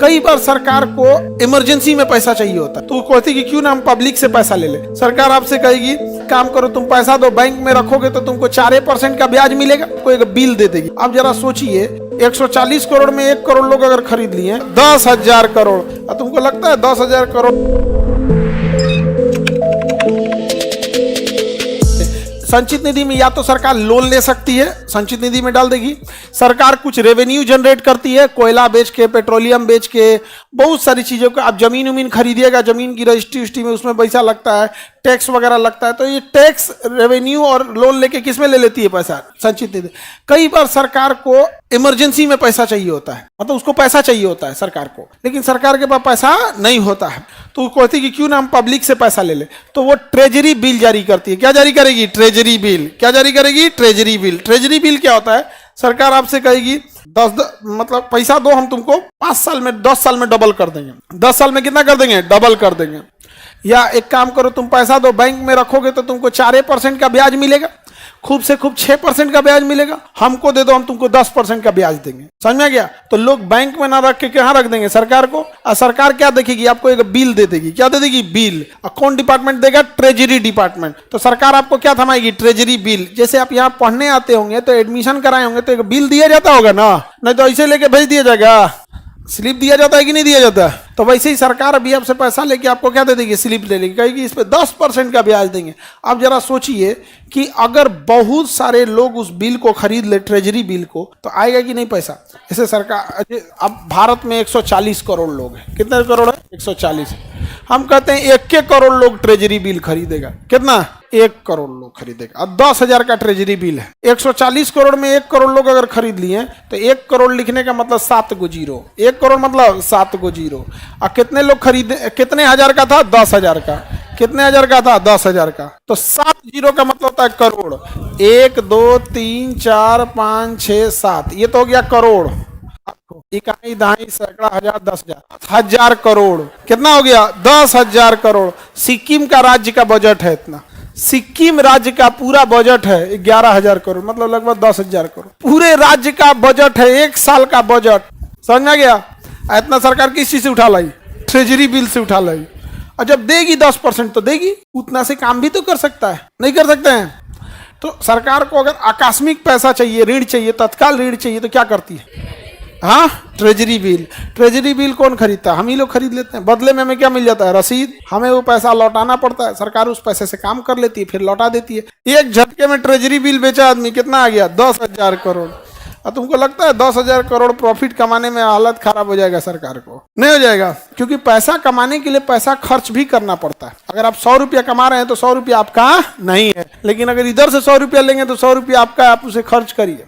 कई बार सरकार को इमरजेंसी में पैसा चाहिए होता है, तो वो कहती कि क्यों ना हम पब्लिक से पैसा ले ले। सरकार आपसे कहेगी काम करो, तुम पैसा दो, बैंक में रखोगे तो तुमको 4% का ब्याज मिलेगा, कोई एक बिल दे देगी। आप जरा सोचिए 140 करोड़ में 1 करोड़ लोग अगर खरीद लिए 10,000 करोड़, तुमको लगता है 10,000 करोड़ संचित निधि में या तो सरकार लोन ले सकती है, संचित निधि में डाल देगी। सरकार कुछ रेवेन्यू जनरेट करती है, कोयला बेच के, पेट्रोलियम बेच के, बहुत सारी चीज़ों को। आप जमीन उमीन खरीदिएगा, जमीन की रजिस्ट्री में उसमें पैसा लगता है, टैक्स वगैरह लगता है, तो ये टैक्स रेवेन्यू और लोन लेके किस में ले लेती है पैसा? संचित निधि। कई बार सरकार को इमरजेंसी में पैसा चाहिए होता है, मतलब उसको पैसा चाहिए होता है सरकार को, लेकिन सरकार के पास पैसा नहीं होता है, तो वो कहती कि क्यों ना हम पब्लिक से पैसा ले ले, तो वो ट्रेजरी बिल जारी करती है। क्या जारी करेगी? Treasury bill. क्या जारी करेगी? Treasury bill. ट्रेजरी बिल क्या होता है? सरकार आपसे कहेगी मतलब पैसा दो, हम तुमको 5 साल में 10 साल में डबल कर देंगे। 10 साल में कितना कर देंगे? डबल कर देंगे। या एक काम करो, तुम पैसा दो, बैंक में रखोगे तो तुमको 4% का ब्याज मिलेगा, खूब से खूब 6% का ब्याज मिलेगा, हमको दे दो, हम तुमको 10% का ब्याज देंगे। समझ में आ गया? तो लोग बैंक में ना रख के कहाँ रख देंगे? सरकार को। और सरकार क्या देखेगी? आपको एक बिल दे देगी। क्या दे देगी? बिल। और कौन डिपार्टमेंट देगा? Treasury department. तो सरकार आपको क्या थमाएगी? Treasury bill. जैसे आप यहाँ पढ़ने आते होंगे तो एडमिशन कराए होंगे तो एक बिल दिया जाता होगा ना, नहीं तो ऐसे लेके भेज दिया जाएगा। स्लिप दिया जाता है कि नहीं दिया जाता? तो वैसे ही सरकार अभी आपसे पैसा लेके आपको क्या दे देगी? स्लिप ले लेगी, कहेगी इस पे 10% का ब्याज देंगे। आप जरा सोचिए कि अगर बहुत सारे लोग उस बिल को खरीद ले, ट्रेजरी बिल को, तो आएगा कि नहीं पैसा? ऐसे सरकार, अब भारत में 140 करोड़ लोग हैं। कितने करोड़ है? 140। हम कहते हैं 1 करोड़ लोग ट्रेजरी बिल खरीदेगा। कितना? 1 करोड़ लोग खरीदेगा। अब 10,000 का ट्रेजरी बिल है, 140 करोड़ में 1 करोड़ लोग अगर खरीद लिए तो 1 करोड़ लिखने का मतलब 7 गो जीरो। 1 करोड़ मतलब 7 गो जीरो। और कितने लोग खरीदे? कितने हजार का था? 10,000 का। कितने हजार का था? 10,000 का। तो 7 जीरो का मतलब होता है करोड़। 1 2 3 4 5 6 7, ये तो हो गया करोड़। इकाई, दहाई, सैकड़ा, हजार, 10,000, 1000 करोड़। कितना हो गया? 10,000 करोड़। सिक्किम का राज्य का बजट है इतना। सिक्किम राज्य का पूरा बजट है 11,000 करोड़, मतलब लगभग 10,000 करोड़। पूरे राज्य का बजट है, 1 साल का बजट। समझ में गया? इतना सरकार किस चीज से उठा लाई? ट्रेजरी बिल से उठा लाई। और जब देगी 10% तो देगी, उतना से काम भी तो कर सकता है, नहीं कर सकते हैं? तो सरकार को अगर आकस्मिक पैसा चाहिए, ऋण चाहिए, तत्काल ऋण चाहिए, तो क्या करती है? हाँ, ट्रेजरी बिल। ट्रेजरी बिल कौन खरीदता है? हम ही लोग खरीद लेते हैं। बदले में हमें क्या मिल जाता है? रसीद। हमें वो पैसा लौटाना पड़ता है, सरकार उस पैसे से काम कर लेती है, फिर लौटा देती है। एक झटके में ट्रेजरी बिल बेचा आदमी, कितना आ गया? 10,000 करोड़। और तुमको लगता है 10,000 करोड़ प्रॉफिट कमाने में हालत खराब हो जाएगा सरकार को? नहीं हो जाएगा, क्योंकि पैसा कमाने के लिए पैसा खर्च भी करना पड़ता है। अगर आप 100 रुपया कमा रहे हैं तो 100 रुपया आपका नहीं है, लेकिन अगर इधर से 100 रुपया लेंगे तो 100 रुपया आपका, आप उसे खर्च करिए।